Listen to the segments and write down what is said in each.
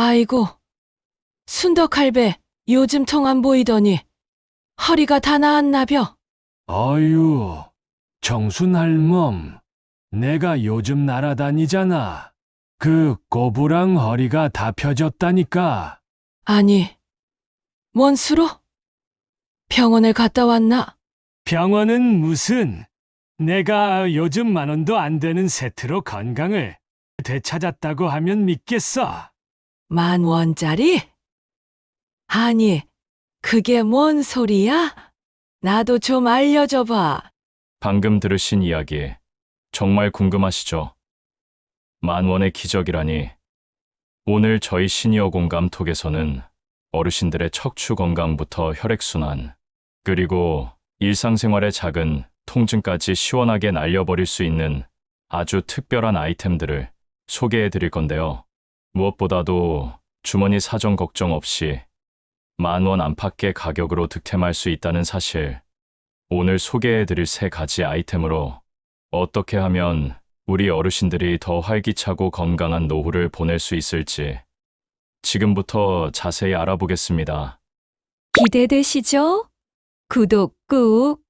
아이고, 순덕할배, 요즘 통 안 보이더니 허리가 다 나았나벼? 어유, 정순 할멈, 내가 요즘 날아다니잖아. 그 꼬부랑 허리가 다 펴졌다니까. 아니, 뭔 수로? 병원을 갔다 왔나? 병원은 무슨? 내가 요즘 10,000원도 안 되는 세트로 건강을 되찾았다고 하면 믿겠어. 10,000원짜리? 아니, 그게 뭔 소리야? 나도 좀 알려줘 봐. 방금 들으신 이야기 정말 궁금하시죠? 10,000원의 기적이라니. 오늘 저희 시니어 공감톡에서는 어르신들의 척추 건강부터 혈액순환, 그리고 일상생활의 작은 통증까지 시원하게 날려버릴 수 있는 아주 특별한 아이템들을 소개해 드릴 건데요. 무엇보다도 주머니 사정 걱정 없이 10,000원 안팎의 가격으로 득템할 수 있다는 사실, 오늘 소개해 드릴 3가지 아이템으로 어떻게 하면 우리 어르신들이 더 활기차고 건강한 노후를 보낼 수 있을지 지금부터 자세히 알아보겠습니다. 기대되시죠? 구독 꾹!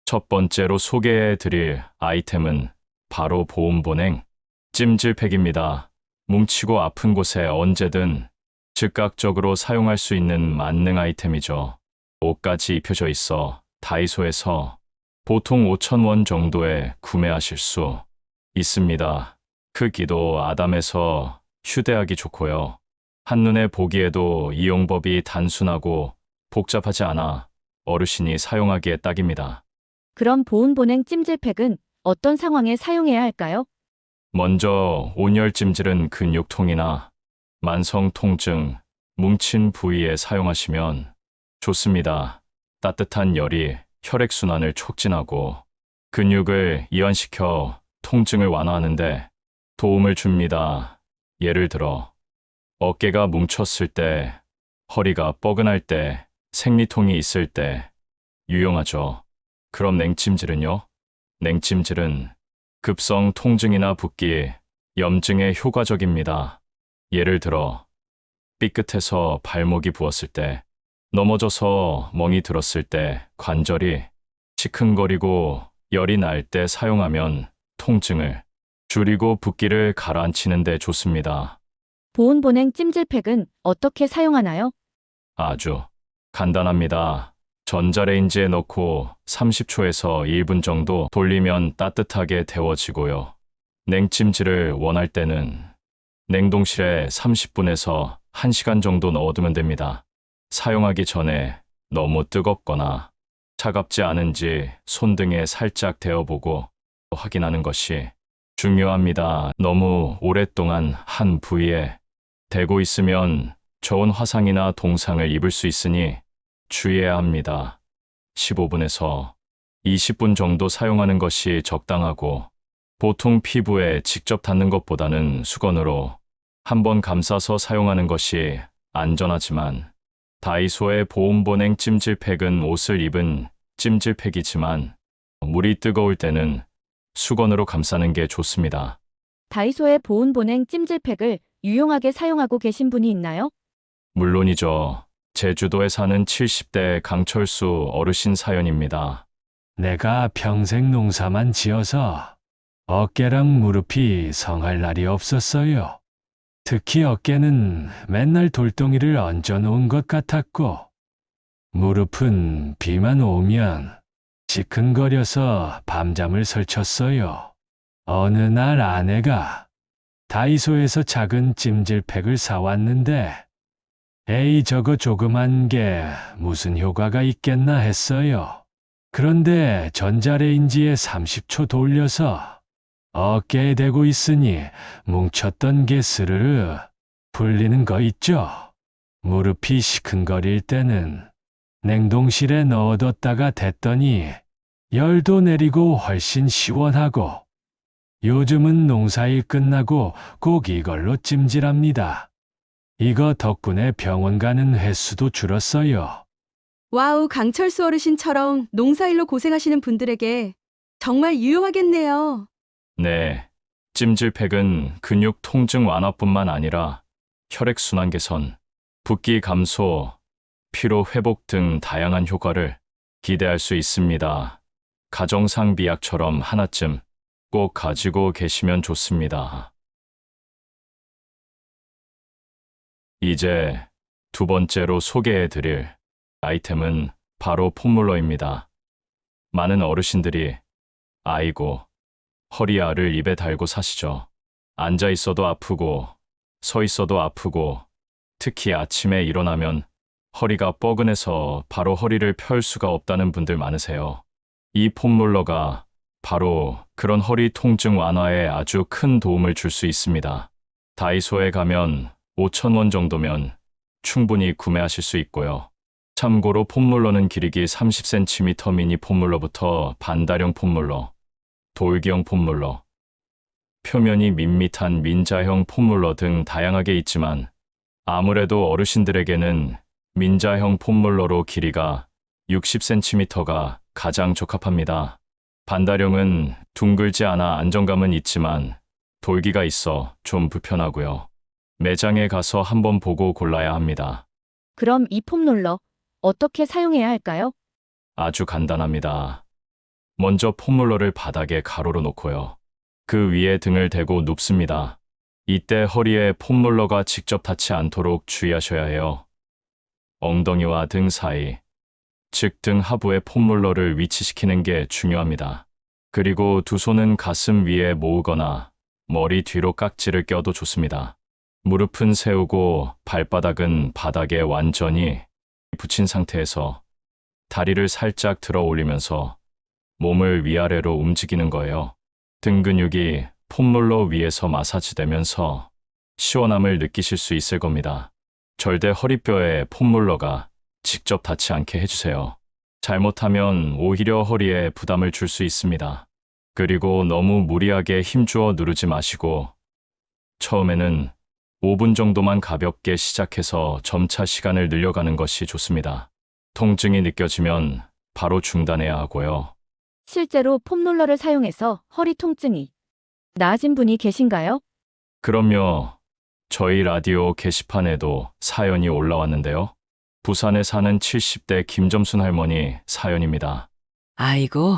첫 번째로 소개해 드릴 아이템은 바로 보온보냉 찜질팩입니다. 뭉치고 아픈 곳에 언제든 즉각적으로 사용할 수 있는 만능 아이템이죠. 옷까지 입혀져 있어 다이소에서 보통 5,000원 정도에 구매하실 수 있습니다. 크기도 아담해서 휴대하기 좋고요. 한눈에 보기에도 이용법이 단순하고 복잡하지 않아 어르신이 사용하기에 딱입니다. 그럼 보온보냉 찜질팩은 어떤 상황에 사용해야 할까요? 먼저 온열 찜질은 근육통이나 만성 통증, 뭉친 부위에 사용하시면 좋습니다. 따뜻한 열이 혈액순환을 촉진하고 근육을 이완시켜 통증을 완화하는데 도움을 줍니다. 예를 들어 어깨가 뭉쳤을 때, 허리가 뻐근할 때, 생리통이 있을 때 유용하죠. 그럼 냉찜질은요? 냉찜질은 급성 통증이나 붓기, 염증에 효과적입니다. 예를 들어 삐끗해서 발목이 부었을 때, 넘어져서 멍이 들었을 때, 관절이 시큰거리고 열이 날 때 사용하면 통증을 줄이고 붓기를 가라앉히는 데 좋습니다. 보온보냉 찜질팩은 어떻게 사용하나요? 아주 간단합니다. 전자레인지에 넣고 30초에서 1분 정도 돌리면 따뜻하게 데워지고요. 냉찜질을 원할 때는 냉동실에 30분에서 1시간 정도 넣어두면 됩니다. 사용하기 전에 너무 뜨겁거나 차갑지 않은지 손등에 살짝 데워보고 확인하는 것이 중요합니다. 너무 오랫동안 한 부위에 대고 있으면 좋은 화상이나 동상을 입을 수 있으니 주의해야 합니다. 15분에서 20분 정도 사용하는 것이 적당하고, 보통 피부에 직접 닿는 것보다는 수건으로 한번 감싸서 사용하는 것이 안전하지만, 다이소의 보온보냉 찜질팩은 옷을 입은 찜질팩이지만 물이 뜨거울 때는 수건으로 감싸는 게 좋습니다. 다이소의 보온보냉 찜질팩을 유용하게 사용하고 계신 분이 있나요? 물론이죠. 제주도에 사는 70대 강철수 어르신 사연입니다. 내가 평생 농사만 지어서 어깨랑 무릎이 성할 날이 없었어요. 특히 어깨는 맨날 돌덩이를 얹어 놓은 것 같았고, 무릎은 비만 오면 시큰거려서 밤잠을 설쳤어요. 어느 날 아내가 다이소에서 작은 찜질팩을 사왔는데, 에이, 저거 조그만 게 무슨 효과가 있겠나 했어요. 그런데 전자레인지에 30초 돌려서 어깨에 대고 있으니 뭉쳤던 게 스르르 풀리는 거 있죠. 무릎이 시큰거릴 때는 냉동실에 넣어뒀다가 댔더니 열도 내리고 훨씬 시원하고, 요즘은 농사일 끝나고 꼭 이걸로 찜질합니다. 이거 덕분에 병원 가는 횟수도 줄었어요. 와우, 강철수 어르신처럼 농사일로 고생하시는 분들에게 정말 유용하겠네요. 네, 찜질팩은 근육 통증 완화뿐만 아니라 혈액순환 개선, 붓기 감소, 피로 회복 등 다양한 효과를 기대할 수 있습니다. 가정상 비약처럼 하나쯤 꼭 가지고 계시면 좋습니다. 이제 두 번째로 소개해 드릴 아이템은 바로 폼롤러입니다. 많은 어르신들이 아이고, 허리알을 입에 달고 사시죠. 앉아 있어도 아프고, 서 있어도 아프고, 특히 아침에 일어나면 허리가 뻐근해서 바로 허리를 펼 수가 없다는 분들 많으세요. 이 폼롤러가 바로 그런 허리 통증 완화에 아주 큰 도움을 줄 수 있습니다. 다이소에 가면 5,000원 정도면 충분히 구매하실 수 있고요. 참고로 폼롤러는 길이기 30cm 미니 폼롤러부터 반다령 폼롤러, 돌기형 폼롤러, 표면이 밋밋한 민자형 폼롤러 등 다양하게 있지만 아무래도 어르신들에게는 민자형 폼롤러로 길이가 60cm가 가장 적합합니다. 반다령은 둥글지 않아 안정감은 있지만 돌기가 있어 좀 불편하고요. 매장에 가서 한번 보고 골라야 합니다. 그럼 이 폼롤러 어떻게 사용해야 할까요? 아주 간단합니다. 먼저 폼롤러를 바닥에 가로로 놓고요. 그 위에 등을 대고 눕습니다. 이때 허리에 폼롤러가 직접 닿지 않도록 주의하셔야 해요. 엉덩이와 등 사이, 즉 등 하부에 폼롤러를 위치시키는 게 중요합니다. 그리고 두 손은 가슴 위에 모으거나 머리 뒤로 깍지를 껴도 좋습니다. 무릎은 세우고 발바닥은 바닥에 완전히 붙인 상태에서 다리를 살짝 들어 올리면서 몸을 위아래로 움직이는 거예요. 등 근육이 폼롤러 위에서 마사지되면서 시원함을 느끼실 수 있을 겁니다. 절대 허리뼈에 폼롤러가 직접 닿지 않게 해주세요. 잘못하면 오히려 허리에 부담을 줄 수 있습니다. 그리고 너무 무리하게 힘주어 누르지 마시고 처음에는 5분 정도만 가볍게 시작해서 점차 시간을 늘려가는 것이 좋습니다. 통증이 느껴지면 바로 중단해야 하고요. 실제로 폼롤러를 사용해서 허리 통증이 나아진 분이 계신가요? 그럼요. 저희 라디오 게시판에도 사연이 올라왔는데요. 부산에 사는 70대 김점순 할머니 사연입니다. 아이고,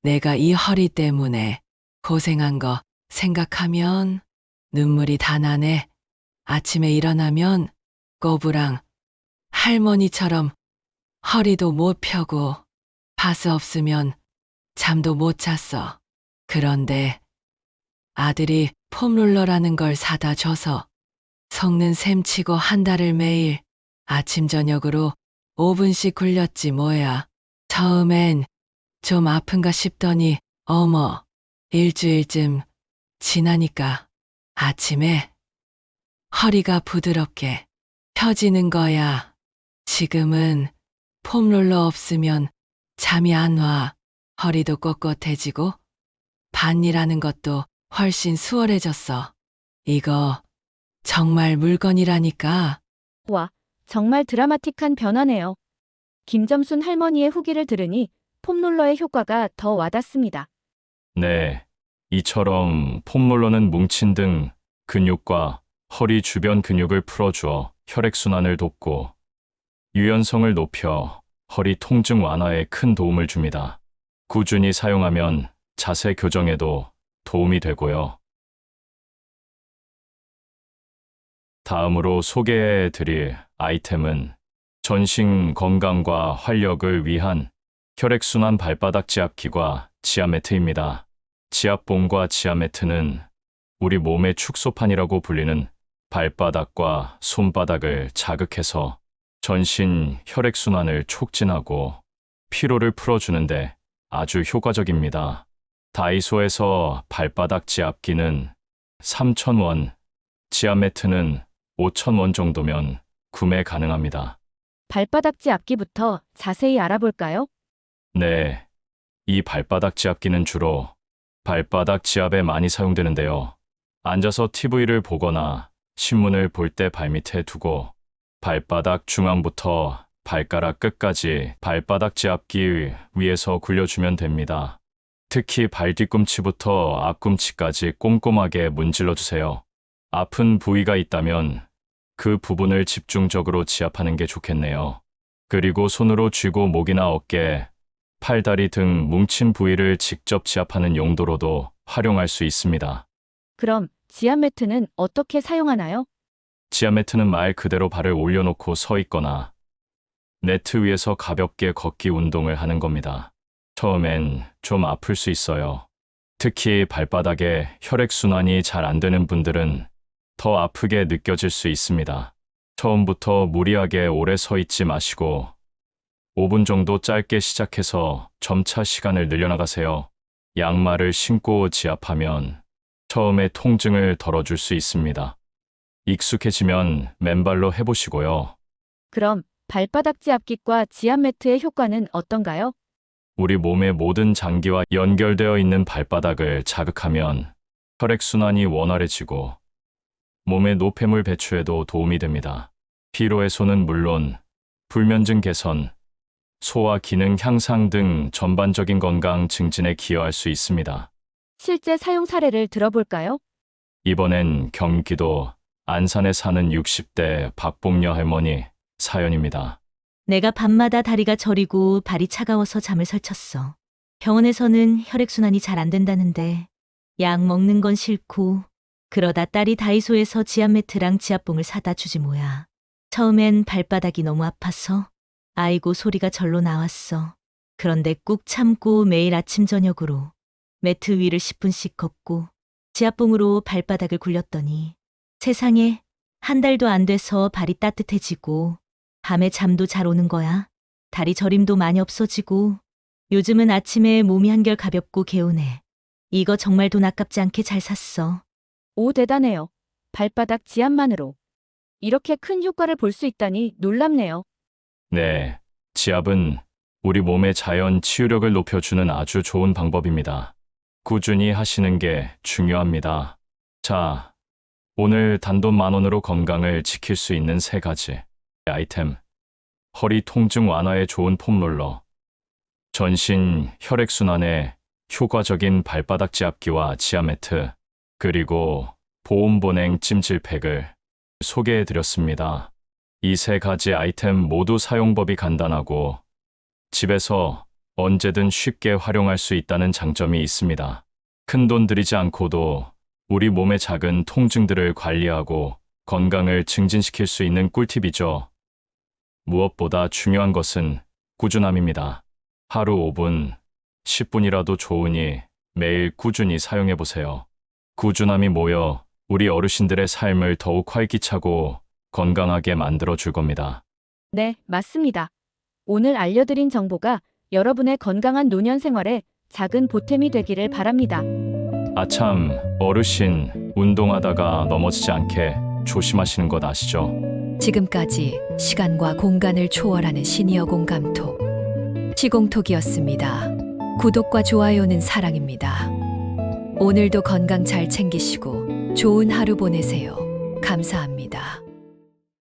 내가 이 허리 때문에 고생한 거 생각하면 눈물이 다 나네. 아침에 일어나면 꼬부랑 할머니처럼 허리도 못 펴고 바스 없으면 잠도 못 잤어. 그런데 아들이 폼롤러라는 걸 사다 줘서 속는 셈치고 한 달을 매일 아침 저녁으로 5분씩 굴렸지 뭐야. 처음엔 좀 아픈가 싶더니 어머, 일주일쯤 지나니까 아침에 허리가 부드럽게 펴지는 거야. 지금은 폼롤러 없으면 잠이 안 와. 허리도 꼿꼿해지고 밭일하는 것도 훨씬 수월해졌어. 이거 정말 물건이라니까. 와, 정말 드라마틱한 변화네요. 김점순 할머니의 후기를 들으니 폼롤러의 효과가 더 와닿습니다. 네, 이처럼 폼롤러는 뭉친 등 근육과 허리 주변 근육을 풀어주어 혈액순환을 돕고 유연성을 높여 허리 통증 완화에 큰 도움을 줍니다. 꾸준히 사용하면 자세 교정에도 도움이 되고요. 다음으로 소개해 드릴 아이템은 전신 건강과 활력을 위한 혈액순환 발바닥 지압기과 지압매트입니다. 지압봉과 지압매트는 우리 몸의 축소판이라고 불리는 발바닥과 손바닥을 자극해서 전신 혈액순환을 촉진하고 피로를 풀어주는데 아주 효과적입니다. 다이소에서 발바닥 지압기는 3,000원, 지압매트는 5,000원 정도면 구매 가능합니다. 발바닥 지압기부터 자세히 알아볼까요? 네, 이 발바닥 지압기는 주로 발바닥 지압에 많이 사용되는데요. 앉아서 TV를 보거나 신문을 볼 때 발밑에 두고 발바닥 중앙부터 발가락 끝까지 발바닥 지압기 위에서 굴려주면 됩니다. 특히 발 뒤꿈치부터 앞꿈치까지 꼼꼼하게 문질러 주세요. 아픈 부위가 있다면 그 부분을 집중적으로 지압하는 게 좋겠네요. 그리고 손으로 쥐고 목이나 어깨, 팔, 다리 등 뭉친 부위를 직접 지압하는 용도로도 활용할 수 있습니다. 그럼 지압 매트는 어떻게 사용하나요? 지압 매트는 말 그대로 발을 올려놓고 서 있거나 네트 위에서 가볍게 걷기 운동을 하는 겁니다. 처음엔 좀 아플 수 있어요. 특히 발바닥에 혈액순환이 잘 안 되는 분들은 더 아프게 느껴질 수 있습니다. 처음부터 무리하게 오래 서 있지 마시고 5분 정도 짧게 시작해서 점차 시간을 늘려나가세요. 양말을 신고 지압하면 처음에 통증을 덜어줄 수 있습니다. 익숙해지면 맨발로 해보시고요. 그럼 발바닥 지압기과 지압 매트의 효과는 어떤가요? 우리 몸의 모든 장기와 연결되어 있는 발바닥을 자극하면 혈액순환이 원활해지고 몸의 노폐물 배출에도 도움이 됩니다. 피로 해소는 물론 불면증 개선, 소화 기능 향상 등 전반적인 건강 증진에 기여할 수 있습니다. 실제 사용 사례를 들어볼까요? 이번엔 경기도 안산에 사는 60대 박봉녀 할머니 사연입니다. 내가 밤마다 다리가 저리고 발이 차가워서 잠을 설쳤어. 병원에서는 혈액순환이 잘 안 된다는데 약 먹는 건 싫고 그러다 딸이 다이소에서 지압 매트랑 지압봉을 사다 주지 뭐야. 처음엔 발바닥이 너무 아파서 아이고 소리가 절로 나왔어. 그런데 꾹 참고 매일 아침 저녁으로 매트 위를 10분씩 걷고 지압봉으로 발바닥을 굴렸더니 세상에 한 달도 안 돼서 발이 따뜻해지고 밤에 잠도 잘 오는 거야. 다리 저림도 많이 없어지고 요즘은 아침에 몸이 한결 가볍고 개운해. 이거 정말 돈 아깝지 않게 잘 샀어. 오, 대단해요. 발바닥 지압만으로 이렇게 큰 효과를 볼 수 있다니 놀랍네요. 네, 지압은 우리 몸의 자연 치유력을 높여주는 아주 좋은 방법입니다. 꾸준히 하시는 게 중요합니다. 자, 오늘 단돈 10,000원으로 건강을 지킬 수 있는 3가지 아이템. 허리 통증 완화에 좋은 폼롤러. 전신 혈액순환에 효과적인 발바닥 지압기와 지압 매트. 그리고 보온보냉 찜질팩을 소개해드렸습니다. 이 3가지 아이템 모두 사용법이 간단하고 집에서 언제든 쉽게 활용할 수 있다는 장점이 있습니다. 큰돈 들이지 않고도 우리 몸의 작은 통증들을 관리하고 건강을 증진시킬 수 있는 꿀팁이죠. 무엇보다 중요한 것은 꾸준함입니다. 하루 5분, 10분이라도 좋으니 매일 꾸준히 사용해보세요. 꾸준함이 모여 우리 어르신들의 삶을 더욱 활기차고 건강하게 만들어줄 겁니다. 네, 맞습니다. 오늘 알려드린 정보가 여러분의 건강한 노년 생활에 작은 보탬이 되기를 바랍니다. 아참, 어르신, 운동하다가 넘어지지 않게 조심하시는 것 아시죠? 지금까지 시간과 공간을 초월하는 시니어 공감톡 시공톡이었습니다. 구독과 좋아요는 사랑입니다. 오늘도 건강 잘 챙기시고 좋은 하루 보내세요. 감사합니다.